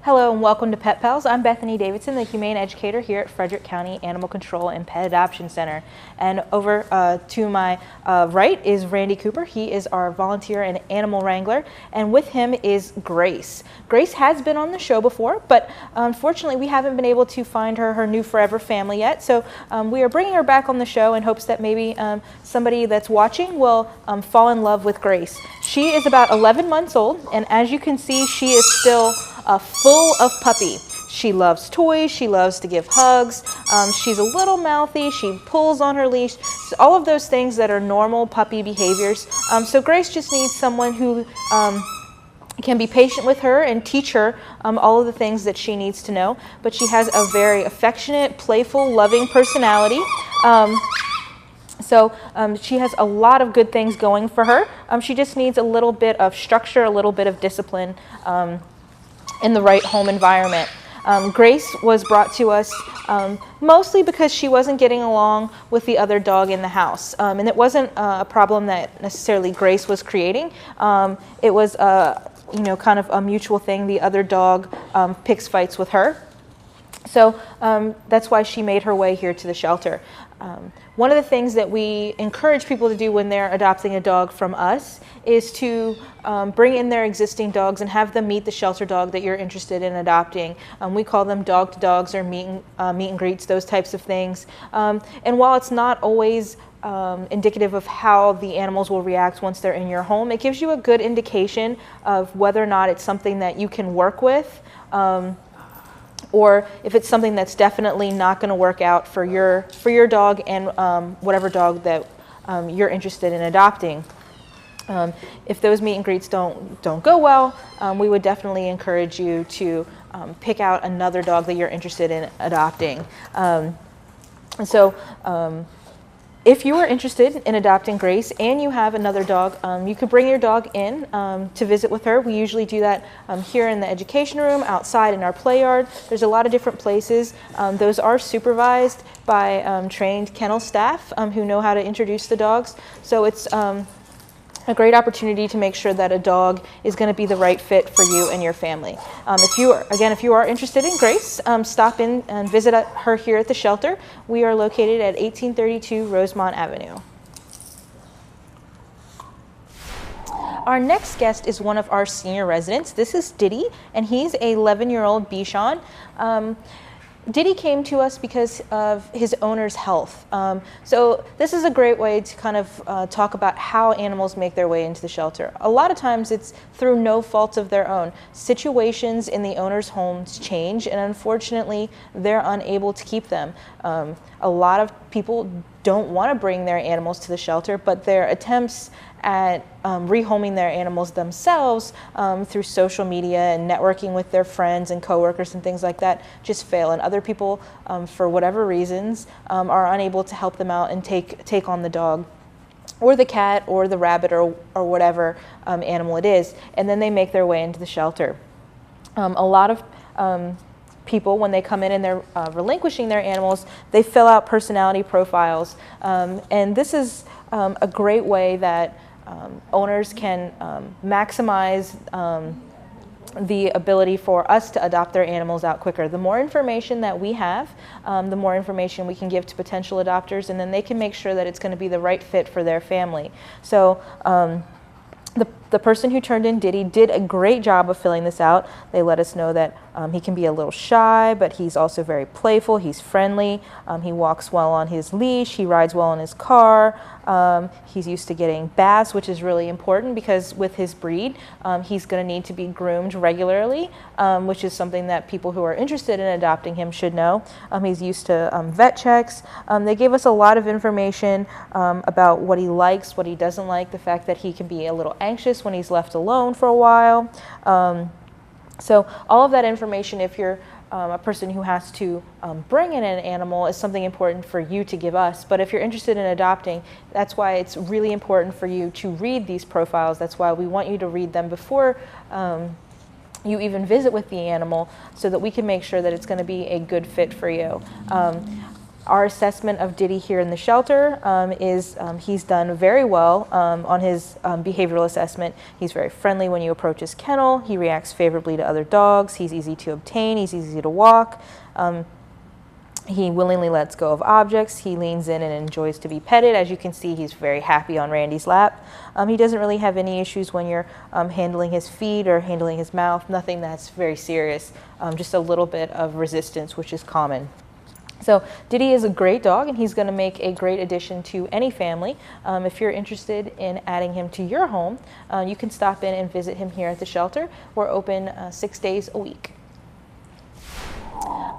Hello and welcome to Pet Pals. I'm Bethany Davidson, the Humane Educator here at Frederick County Animal Control and Pet Adoption Center. And over to my right is Randy Cooper. He is our volunteer and animal wrangler, and with him is Grace. Grace has been on the show before, but unfortunately we haven't been able to find her new forever family yet. So we are bringing her back on the show in hopes that maybe somebody that's watching will fall in love with Grace. She is about 11 months old, and as you can see, she is still full of puppy. She loves toys, she loves to give hugs, she's a little mouthy, she pulls on her leash, so all of those things that are normal puppy behaviors. So Grace just needs someone who can be patient with her and teach her all of the things that she needs to know. But she has a very affectionate, playful, loving personality. So she has a lot of good things going for her. She just needs a little bit of structure, a little bit of discipline in the right home environment. Grace was brought to us mostly because she wasn't getting along with the other dog in the house. And it wasn't a problem that necessarily Grace was creating. It was kind of a mutual thing. The other dog picks fights with her. So that's why she made her way here to the shelter. One of the things that we encourage people to do when they're adopting a dog from us is to bring in their existing dogs and have them meet the shelter dog that you're interested in adopting. We call them dog-to-dogs or meet and greets, those types of things. And while it's not always indicative of how the animals will react once they're in your home, it gives you a good indication of whether or not it's something that you can work with, or if it's something that's definitely not going to work out for your dog and whatever dog that you're interested in adopting. If those meet and greets don't go well, we would definitely encourage you to pick out another dog that you're interested in adopting. If you are interested in adopting Grace and you have another dog, you could bring your dog in to visit with her. We usually do that here in the education room, outside in our play yard. There's a lot of different places. Those are supervised by trained kennel staff who know how to introduce the dogs. So it's a great opportunity to make sure that a dog is going to be the right fit for you and your family. If you are interested in Grace, stop in and visit her here at the shelter. We are located at 1832 Rosemont Avenue. Our next guest is one of our senior residents. This is Diddy, and he's a 11-year-old Bichon. Diddy came to us because of his owner's health. So this is a great way to kind of talk about how animals make their way into the shelter. A lot of times it's through no fault of their own. Situations in the owner's homes change, and unfortunately they're unable to keep them. A lot of people don't want to bring their animals to the shelter, but their attempts at rehoming their animals themselves through social media and networking with their friends and coworkers and things like that just fail, and other people for whatever reasons are unable to help them out and take on the dog or the cat or the rabbit or whatever animal it is, and then they make their way into the shelter. A lot of people, when they come in and they're relinquishing their animals, they fill out personality profiles, and this is a great way that owners can maximize the ability for us to adopt their animals out quicker. The more information that we have, the more information we can give to potential adopters, and then they can make sure that it's going to be the right fit for their family. So the person who turned in Diddy did a great job of filling this out. They let us know that he can be a little shy, but he's also very playful, he's friendly, he walks well on his leash, he rides well in his car, he's used to getting baths, which is really important because with his breed, he's going to need to be groomed regularly, which is something that people who are interested in adopting him should know. He's used to vet checks. They gave us a lot of information about what he likes, what he doesn't like, the fact that he can be a little anxious when he's left alone for a while. So all of that information, if you're a person who has to bring in an animal, is something important for you to give us. But if you're interested in adopting, that's why it's really important for you to read these profiles. That's why we want you to read them before you even visit with the animal, so that we can make sure that it's going to be a good fit for you. Our assessment of Diddy here in the shelter is he's done very well on his behavioral assessment. He's very friendly when you approach his kennel. He reacts favorably to other dogs. He's easy to obtain. He's easy to walk. He willingly lets go of objects. He leans in and enjoys to be petted. As you can see, he's very happy on Randy's lap. He doesn't really have any issues when you're handling his feet or handling his mouth. Nothing that's very serious, just a little bit of resistance, which is common. So Diddy is a great dog, and he's going to make a great addition to any family. If you're interested in adding him to your home, you can stop in and visit him here at the shelter. We're open 6 days a week.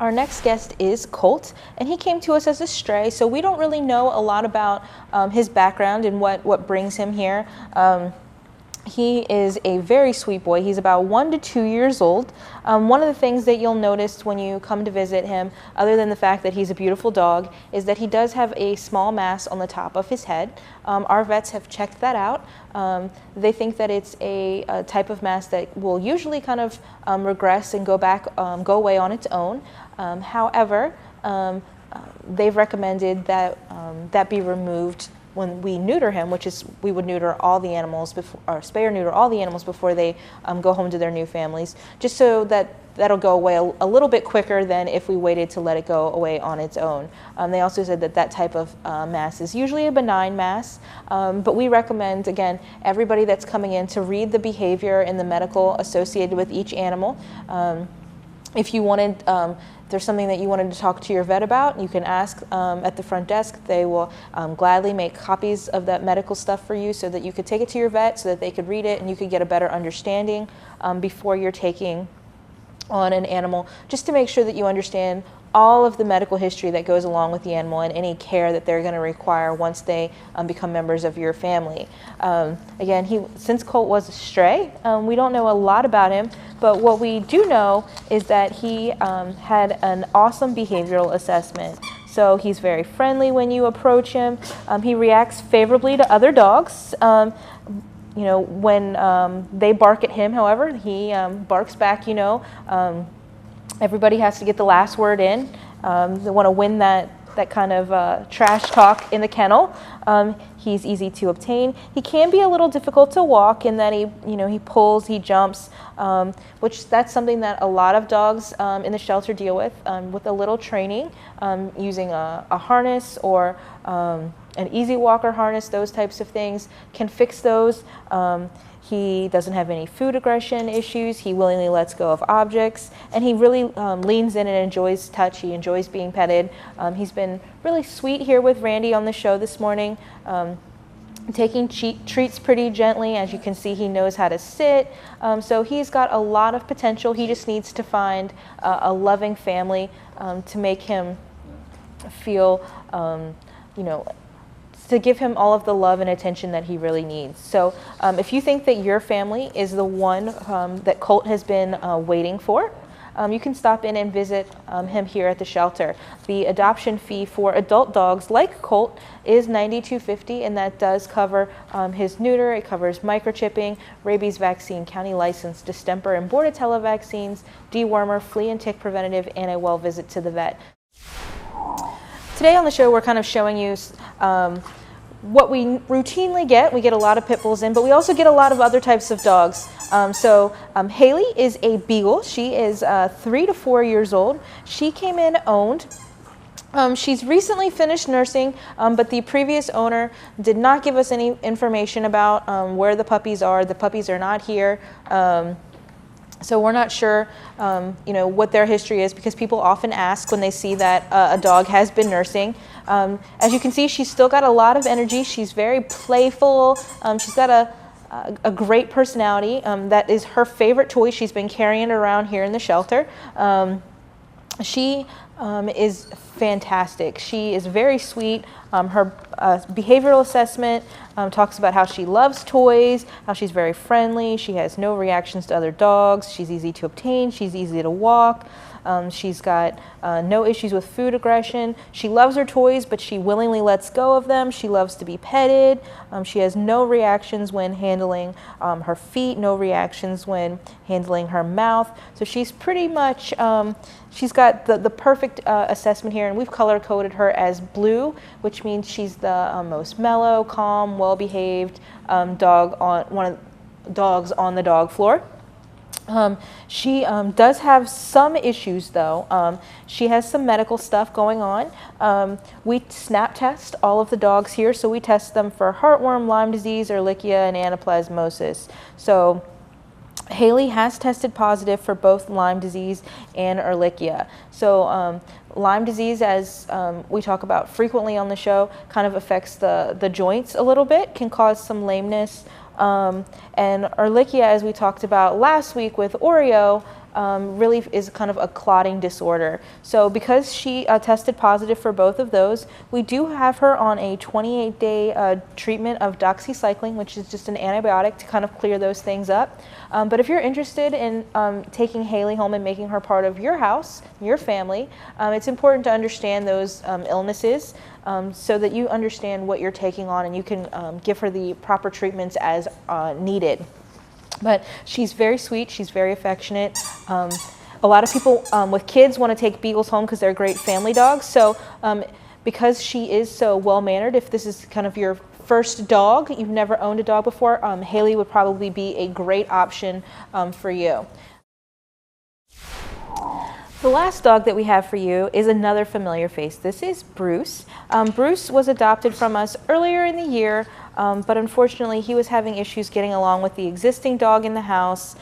Our next guest is Colt, and he came to us as a stray, so we don't really know a lot about his background and what brings him here. He is a very sweet boy. He's about 1 to 2 years old. One of the things that you'll notice when you come to visit him, other than the fact that he's a beautiful dog, is that he does have a small mass on the top of his head. Our vets have checked that out. They think that it's a type of mass that will usually kind of regress and go away on its own. However, they've recommended that that be removed when we neuter him, which is we would neuter all the animals before, or spay or neuter all the animals before they go home to their new families, just so that that'll go away a little bit quicker than if we waited to let it go away on its own. They also said that that type of mass is usually a benign mass, but we recommend, again, everybody that's coming in to read the behavior and the medical associated with each animal. If you wanted, there's something that you wanted to talk to your vet about, you can ask at the front desk. They will gladly make copies of that medical stuff for you so that you could take it to your vet so that they could read it and you could get a better understanding before you're taking on an animal, just to make sure that you understand all of the medical history that goes along with the animal and any care that they're going to require once they become members of your family. Again, since Colt was a stray, we don't know a lot about him, but what we do know is that he had an awesome behavioral assessment. So he's very friendly when you approach him. He reacts favorably to other dogs. You know, when they bark at him, however, he barks back, you know. Everybody has to get the last word in. They want to win that kind of trash talk in the kennel. He's easy to obtain. He can be a little difficult to walk in that he pulls, he jumps, which that's something that a lot of dogs in the shelter deal with a little training, using a harness or an easy walker harness. Those types of things can fix those. He doesn't have any food aggression issues. He willingly lets go of objects, and he really leans in and enjoys touch. He enjoys being petted. He's been really sweet here with Randy on the show this morning, taking treats pretty gently. As you can see, he knows how to sit. So he's got a lot of potential. He just needs to find a loving family to make him feel, to give him all of the love and attention that he really needs. So if you think that your family is the one that Colt has been waiting for, you can stop in and visit him here at the shelter. The adoption fee for adult dogs like Colt is $92.50, and that does cover his neuter. It covers microchipping, rabies vaccine, county license, distemper and Bordetella vaccines, dewormer, flea and tick preventative, and a well visit to the vet. Today on the show, we're kind of showing you what we routinely get. We get a lot of pit bulls in, but we also get a lot of other types of dogs. Haley is a beagle. She is 3 to 4 years old. She came in owned. She's recently finished nursing, but the previous owner did not give us any information about where the puppies are. The puppies are not here. So we're not sure, what their history is, because people often ask when they see that a dog has been nursing. As you can see, she's still got a lot of energy. She's very playful. She's got a great personality. That is her favorite toy. She's been carrying it around here in the shelter. She is fantastic. She is very sweet. Her behavioral assessment talks about how she loves toys, how she's very friendly. She has no reactions to other dogs. She's easy to obtain. She's easy to walk. She's got no issues with food aggression. She loves her toys, but she willingly lets go of them. She loves to be petted. She has no reactions when handling her feet, no reactions when handling her mouth. So she's pretty much, she's got the perfect assessment here, and we've color coded her as blue, which means she's the most mellow, calm, well-behaved dog on dogs on the dog floor. She does have some issues though. She has some medical stuff going on. We snap test all of the dogs here, so we test them for heartworm, Lyme disease, Ehrlichia, and anaplasmosis. So Haley has tested positive for both Lyme disease and Ehrlichia. So Lyme disease, as we talk about frequently on the show, kind of affects the joints a little bit, can cause some lameness. And Ehrlichia, as we talked about last week with Oreo, really is kind of a clotting disorder. So because she tested positive for both of those, we do have her on a 28-day treatment of doxycycline, which is just an antibiotic to kind of clear those things up. But if you're interested in taking Haley home and making her part of your house, your family, it's important to understand those illnesses so that you understand what you're taking on and you can give her the proper treatments as needed. But she's very sweet, she's very affectionate. A lot of people with kids want to take beagles home because they're great family dogs. So because she is so well-mannered, if this is kind of your first dog, you've never owned a dog before, Haley would probably be a great option for you. The last dog that we have for you is another familiar face. This is Bruce. Bruce was adopted from us earlier in the year, but unfortunately he was having issues getting along with the existing dog in the house.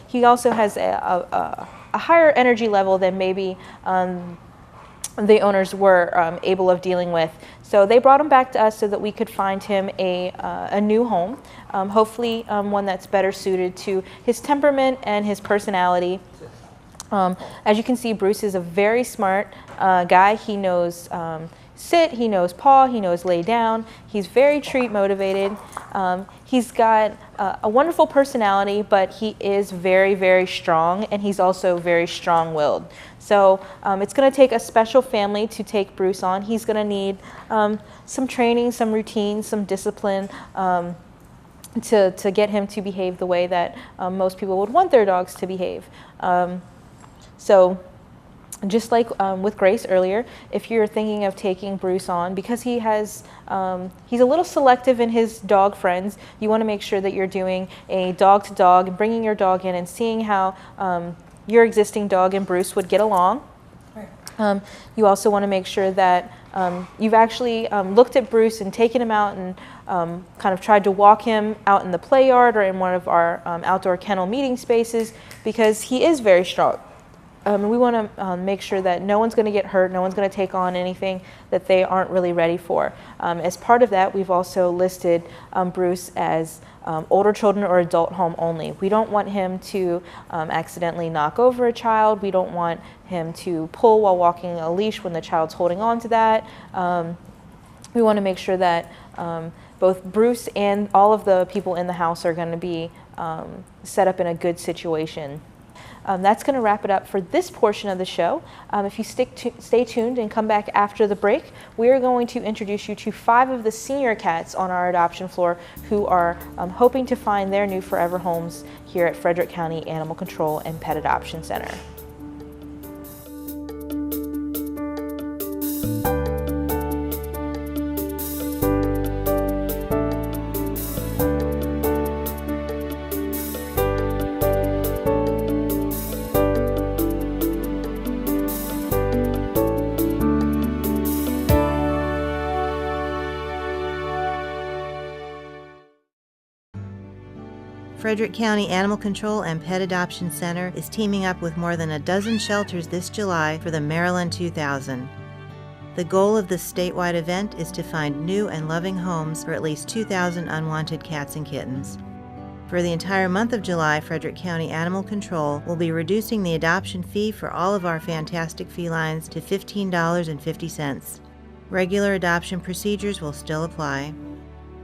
He also has a higher energy level than maybe the owners were able of dealing with. So they brought him back to us so that we could find him a new home, hopefully one that's better suited to his temperament and his personality. As you can see, Bruce is a very smart guy. He knows sit, he knows paw, he knows lay down. He's very treat motivated. He's got a wonderful personality, but he is very, very strong, and he's also very strong-willed. So it's going to take a special family to take Bruce on. He's going to need some training, some routine, some discipline to get him to behave the way that most people would want their dogs to behave. So just like with Grace earlier, if you're thinking of taking Bruce on, because he has, he's a little selective in his dog friends, you want to make sure that you're doing a dog-to-dog and bringing your dog in and seeing how your existing dog and Bruce would get along. Right. You also want to make sure that you've actually looked at Bruce and taken him out and kind of tried to walk him out in the play yard or in one of our outdoor kennel meeting spaces, because he is very strong. We want to make sure that no one's going to get hurt, no one's going to take on anything that they aren't really ready for. As part of that, we've also listed Bruce as older children or adult home only. We don't want him to accidentally knock over a child. We don't want him to pull while walking a leash when the child's holding on to that. We want to make sure that both Bruce and all of the people in the house are going to be set up in a good situation. That's going to wrap it up for this portion of the show. If you stay tuned and come back after the break, we are going to introduce you to 5 of the senior cats on our adoption floor who are hoping to find their new forever homes here at Frederick County Animal Control and Pet Adoption Center. Frederick County Animal Control and Pet Adoption Center is teaming up with more than a dozen shelters this July for the Maryland 2000. The goal of this statewide event is to find new and loving homes for at least 2,000 unwanted cats and kittens. For the entire month of July, Frederick County Animal Control will be reducing the adoption fee for all of our fantastic felines to $15.50. Regular adoption procedures will still apply.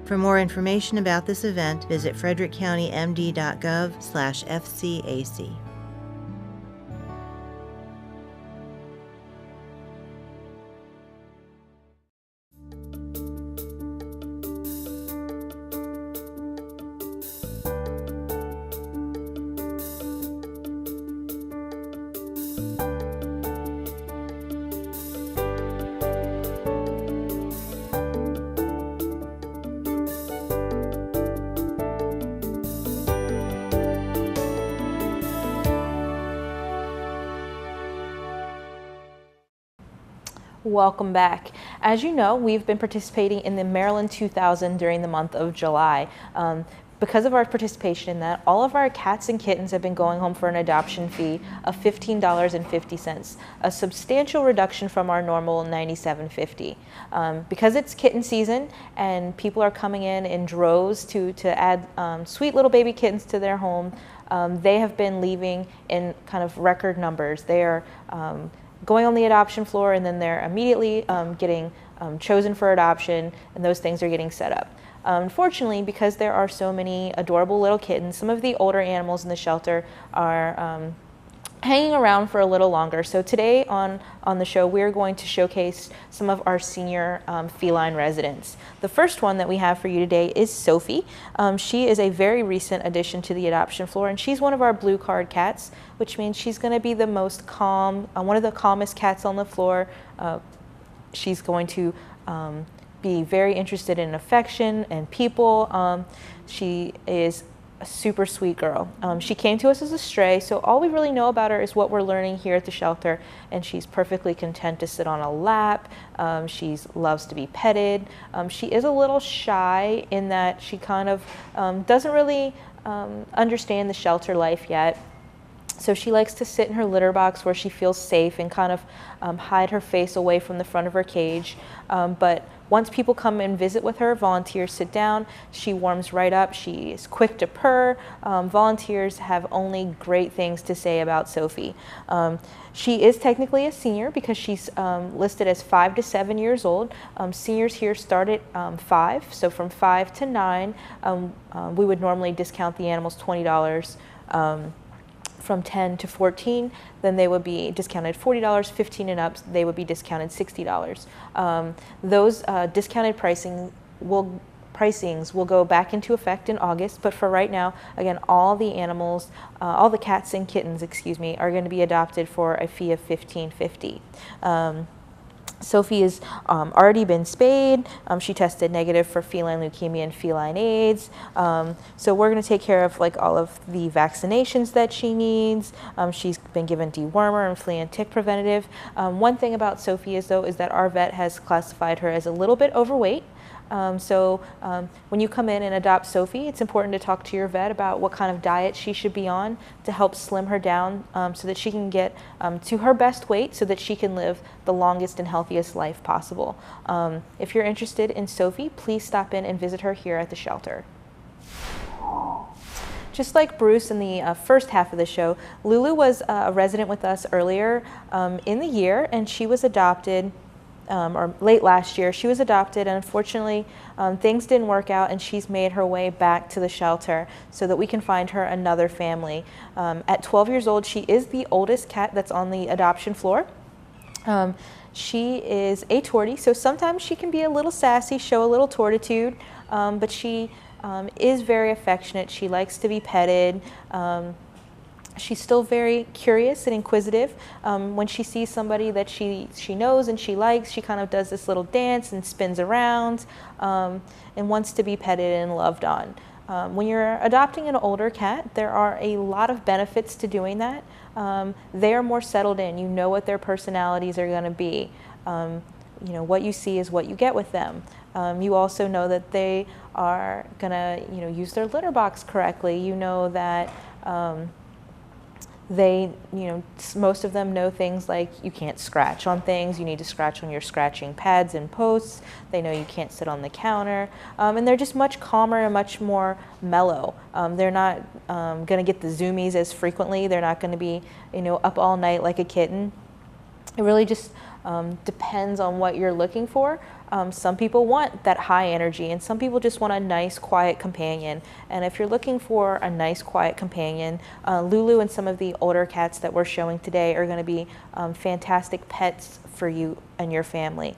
For more information about this event, visit frederickcountymd.gov/FCAC. Welcome back. As you know, we've been participating in the Maryland 2000 during the month of July. Because of our participation in that, all of our cats and kittens have been going home for an adoption fee of $15.50, a substantial reduction from our normal $97.50. Because it's kitten season and people are coming in droves to add sweet little baby kittens to their home, they have been leaving in kind of record numbers. They are going on the adoption floor, and then they're immediately getting chosen for adoption, and those things are getting set up. Unfortunately, because there are so many adorable little kittens, some of the older animals in the shelter are hanging around for a little longer. So today on the show, we're going to showcase some of our senior feline residents. The first one that we have for you today is Sophie. She is a very recent addition to the adoption floor, and she's one of our blue card cats, which means she's going to be the most calm, one of the calmest cats on the floor. She's going to be very interested in affection and people. She is a super sweet girl. She came to us as a stray, so all we really know about her is what we're learning here at the shelter, and she's perfectly content to sit on a lap. She loves to be petted. She is a little shy in that she kind of doesn't really understand the shelter life yet. So she likes to sit in her litter box where she feels safe and kind of hide her face away from the front of her cage. But once people come and visit with her, volunteers sit down, she warms right up. She is quick to purr. Volunteers have only great things to say about Sophie. She is technically a senior because she's listed as 5 to 7 years old. Seniors here start at 5, so from 5 to 9, we would normally discount the animals $20. From 10 to 14, then they would be discounted $40, 15 and up, they would be discounted $60. Those discounted pricings will go back into effect in August, but for right now, again, all the animals, all the cats and kittens, excuse me, are going to be adopted for a fee of $15.50. Sophie has already been spayed. She tested negative for feline leukemia and feline AIDS. So we're going to take care of like all of the vaccinations that she needs. She's been given dewormer and flea and tick preventative. One thing about Sophie is that our vet has classified her as a little bit overweight. So when you come in and adopt Sophie, it's important to talk to your vet about what kind of diet she should be on to help slim her down so that she can get to her best weight so that she can live the longest and healthiest life possible. If you're interested in Sophie, please stop in and visit her here at the shelter. Just like Bruce in the first half of the show, Lulu was a resident with us earlier in the year, and she was adopted or late last year. She was adopted, and unfortunately things didn't work out, and she's made her way back to the shelter so that we can find her another family. At 12 years old, she is the oldest cat that's on the adoption floor. She is a tortie, so sometimes she can be a little sassy, show a little tortitude, but she is very affectionate. She likes to be petted. She's still very curious and inquisitive. When she sees somebody that she knows and she likes, she kind of does this little dance and spins around and wants to be petted and loved on. When you're adopting an older cat, there are a lot of benefits to doing that. They are more settled in. You know what their personalities are going to be. You know, what you see is what you get with them. You also know that they are going to, use their litter box correctly. You know that they, most of them know things like you can't scratch on things, you need to scratch on your scratching pads and posts. They know you can't sit on the counter, and they're just much calmer and much more mellow. They're not going to get the zoomies as frequently. They're not going to be, up all night like a kitten. It really just depends on what you're looking for. Some people want that high energy, and some people just want a nice, quiet companion. And if you're looking for a nice, quiet companion, Lulu and some of the older cats that we're showing today are going to be fantastic pets for you and your family.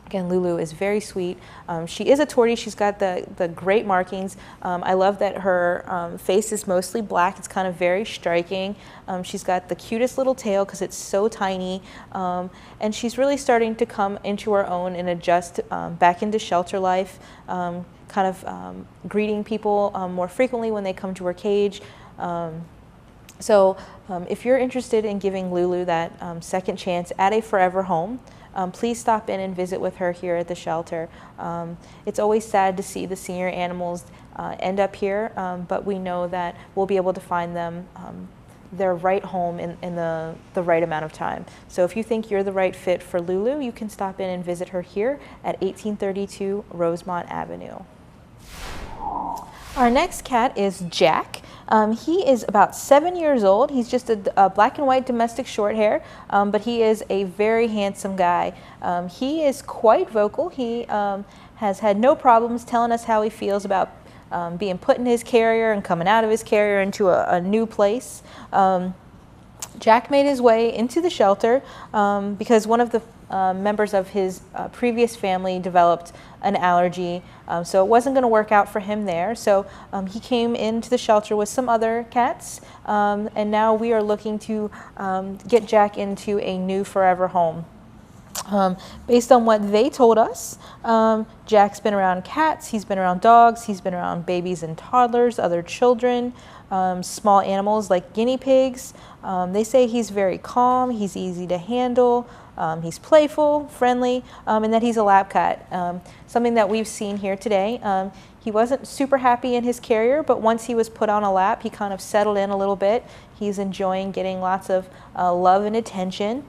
Again, Lulu is very sweet. She is a tortie. She's got the great markings. I love that her face is mostly black. It's kind of very striking. She's got the cutest little tail because it's so tiny. And she's really starting to come into her own and adjust back into shelter life, kind of greeting people more frequently when they come to her cage. So if you're interested in giving Lulu that second chance at a forever home, please stop in and visit with her here at the shelter. It's always sad to see the senior animals end up here, but we know that we'll be able to find them their right home in the right amount of time. So if you think you're the right fit for Lulu, you can stop in and visit her here at 1832 Rosemont Avenue. Our next cat is Jack. He is about 7 years old. He's just a black and white domestic short hair, but he is a very handsome guy. He is quite vocal. He has had no problems telling us how he feels about being put in his carrier and coming out of his carrier into a new place. Jack made his way into the shelter because one of the members of his previous family developed an allergy, so it wasn't going to work out for him there. So he came into the shelter with some other cats, and now we are looking to get Jack into a new forever home. Based on what they told us, Jack's been around cats, he's been around dogs, he's been around babies and toddlers, other children, small animals like guinea pigs. They say he's very calm, he's easy to handle, he's playful, friendly, and that he's a lap cat. Something that we've seen here today. He wasn't super happy in his carrier, but once he was put on a lap, he kind of settled in a little bit. He's enjoying getting lots of love and attention.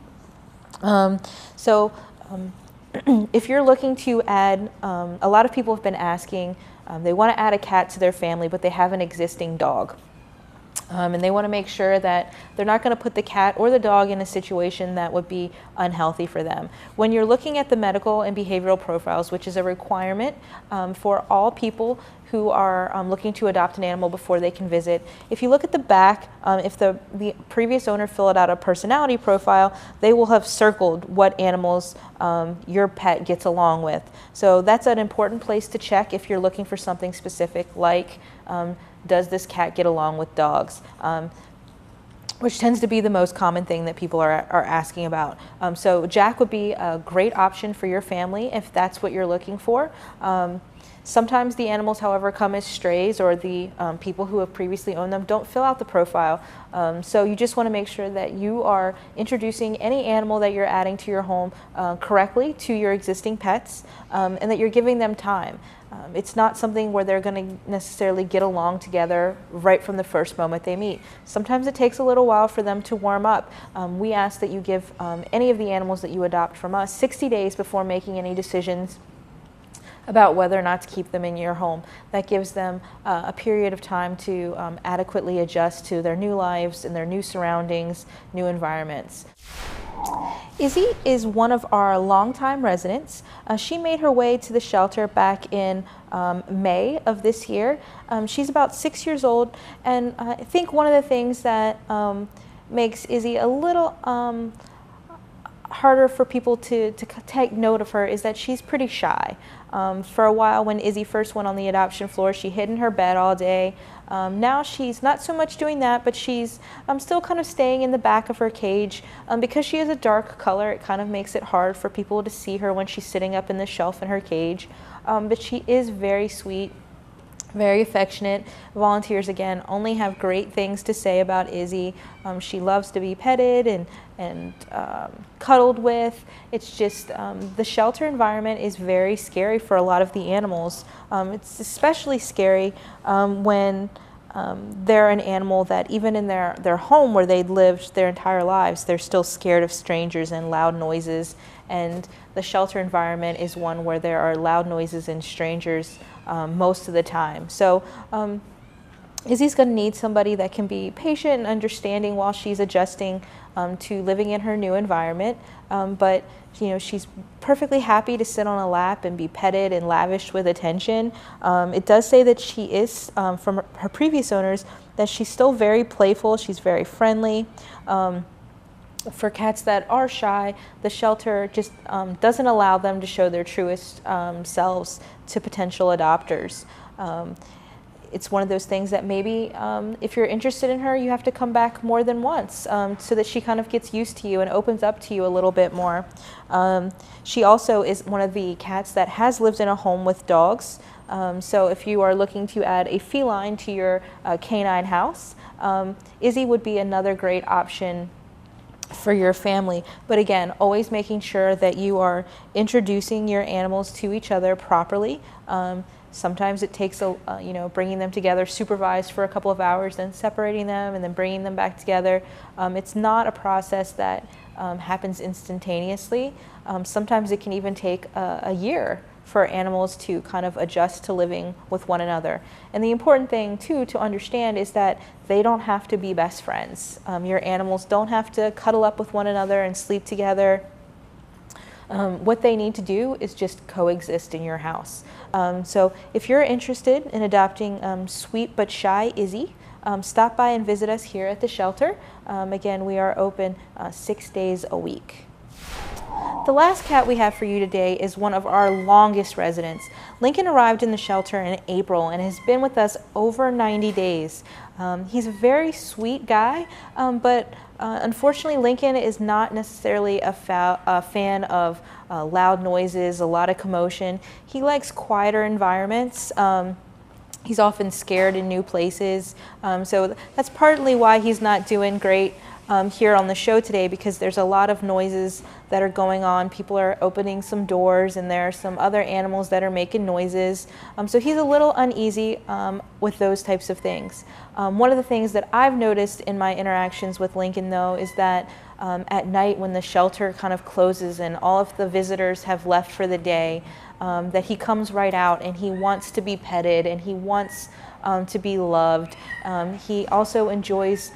If you're looking to add, a lot of people have been asking, they want to add a cat to their family, but they have an existing dog. And they want to make sure that they're not going to put the cat or the dog in a situation that would be unhealthy for them. When you're looking at the medical and behavioral profiles, which is a requirement for all people who are looking to adopt an animal before they can visit, if you look at the back, if the previous owner filled out a personality profile, they will have circled what animals your pet gets along with. So that's an important place to check if you're looking for something specific, like does this cat get along with dogs? Which tends to be the most common thing that people are asking about. So Jack would be a great option for your family if that's what you're looking for. Sometimes the animals, however, come as strays, or the people who have previously owned them don't fill out the profile. So you just want to make sure that you are introducing any animal that you're adding to your home correctly to your existing pets, and that you're giving them time. It's not something where they're going to necessarily get along together right from the first moment they meet. Sometimes it takes a little while for them to warm up. We ask that you give any of the animals that you adopt from us 60 days before making any decisions about whether or not to keep them in your home. That gives them a period of time to adequately adjust to their new lives and their new surroundings, new environments. Izzy is one of our longtime residents. She made her way to the shelter back in May of this year. She's about 6 years old, and I think one of the things that makes Izzy a little harder for people to take note of her is that she's pretty shy. For a while, when Izzy first went on the adoption floor, she hid in her bed all day. Now she's not so much doing that, but she's still kind of staying in the back of her cage. Because she is a dark color, it kind of makes it hard for people to see her when she's sitting up in the shelf in her cage. But she is very sweet, very affectionate. Volunteers, again, only have great things to say about Izzy. She loves to be petted and cuddled with. It's just the shelter environment is very scary for a lot of the animals. It's especially scary when they're an animal that even in their home where they'd lived their entire lives, they're still scared of strangers and loud noises. And the shelter environment is one where there are loud noises and strangers most of the time. So Izzy's going to need somebody that can be patient and understanding while she's adjusting to living in her new environment. But you know, she's perfectly happy to sit on a lap and be petted and lavished with attention. It does say that she is, from her previous owners, that she's still very playful, she's very friendly. For cats that are shy, the shelter just doesn't allow them to show their truest selves to potential adopters. it's one of those things that maybe if you're interested in her, you have to come back more than once so that she kind of gets used to you and opens up to you a little bit more. She also is one of the cats that has lived in a home with dogs. So if you are looking to add a feline to your canine house, Izzy would be another great option for your family. But again, always making sure that you are introducing your animals to each other properly. Sometimes it takes bringing them together supervised for a couple of hours, then separating them and then bringing them back together. It's not a process that happens instantaneously. Sometimes it can even take a year for animals to kind of adjust to living with one another. And the important thing too to understand is that they don't have to be best friends. Your animals don't have to cuddle up with one another and sleep together. What they need to do is just coexist in your house. So if you're interested in adopting sweet but shy Izzy, stop by and visit us here at the shelter. Again, we are open 6 days a week. The last cat we have for you today is one of our longest residents. Lincoln arrived in the shelter in April and has been with us over 90 days. He's a very sweet guy, but unfortunately Lincoln is not necessarily a fan of loud noises, a lot of commotion. He likes quieter environments. He's often scared in new places, so that's partly why he's not doing great here on the show today, because there's a lot of noises that are going on. People are opening some doors and there are some other animals that are making noises. So he's a little uneasy with those types of things. One of the things that I've noticed in my interactions with Lincoln though is that at night when the shelter kind of closes and all of the visitors have left for the day, that he comes right out and he wants to be petted and he wants to be loved. He also enjoys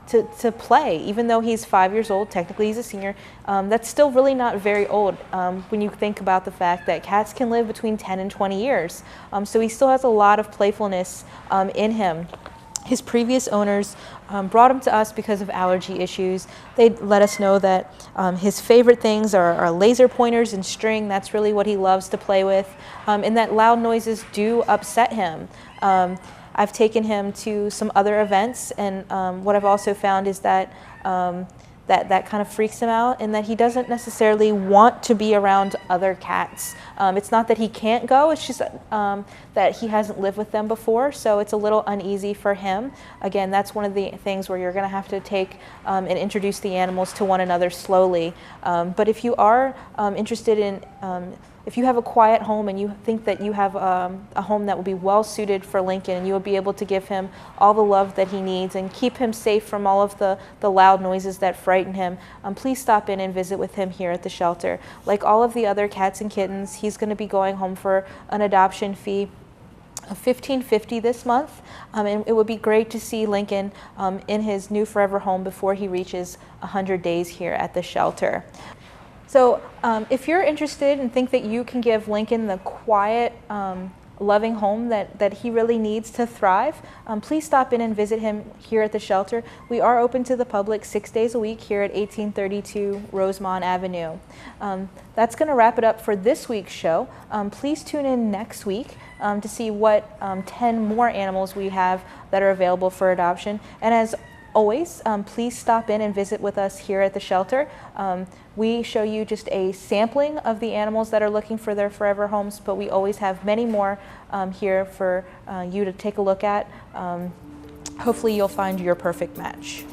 to play, even though he's 5 years old. Technically he's a senior. That's still really not very old when you think about the fact that cats can live between 10 and 20 years. So he still has a lot of playfulness in him. His previous owners brought him to us because of allergy issues. They let us know that his favorite things are laser pointers and string. That's really what he loves to play with, and that loud noises do upset him. I've taken him to some other events, and what I've also found is that that kind of freaks him out, and that he doesn't necessarily want to be around other cats. It's not that he can't go, it's just that he hasn't lived with them before, so it's a little uneasy for him. Again, that's one of the things where you're going to have to take and introduce the animals to one another slowly. But if you are interested in if you have a quiet home and you think that you have a home that will be well suited for Lincoln and you will be able to give him all the love that he needs and keep him safe from all of the loud noises that frighten him, please stop in and visit with him here at the shelter. Like all of the other cats and kittens, he's going to be going home for an adoption fee of $15.50 this month, and it would be great to see Lincoln in his new forever home before he reaches 100 days here at the shelter. So if you're interested and think that you can give Lincoln the quiet, loving home that he really needs to thrive, please stop in and visit him here at the shelter. We are open to the public 6 days a week here at 1832 Rosemont Avenue. That's going to wrap it up for this week's show. Please tune in next week to see what 10 more animals we have that are available for adoption. And as always, please stop in and visit with us here at the shelter. We show you just a sampling of the animals that are looking for their forever homes, but we always have many more here for you to take a look at. Hopefully you'll find your perfect match.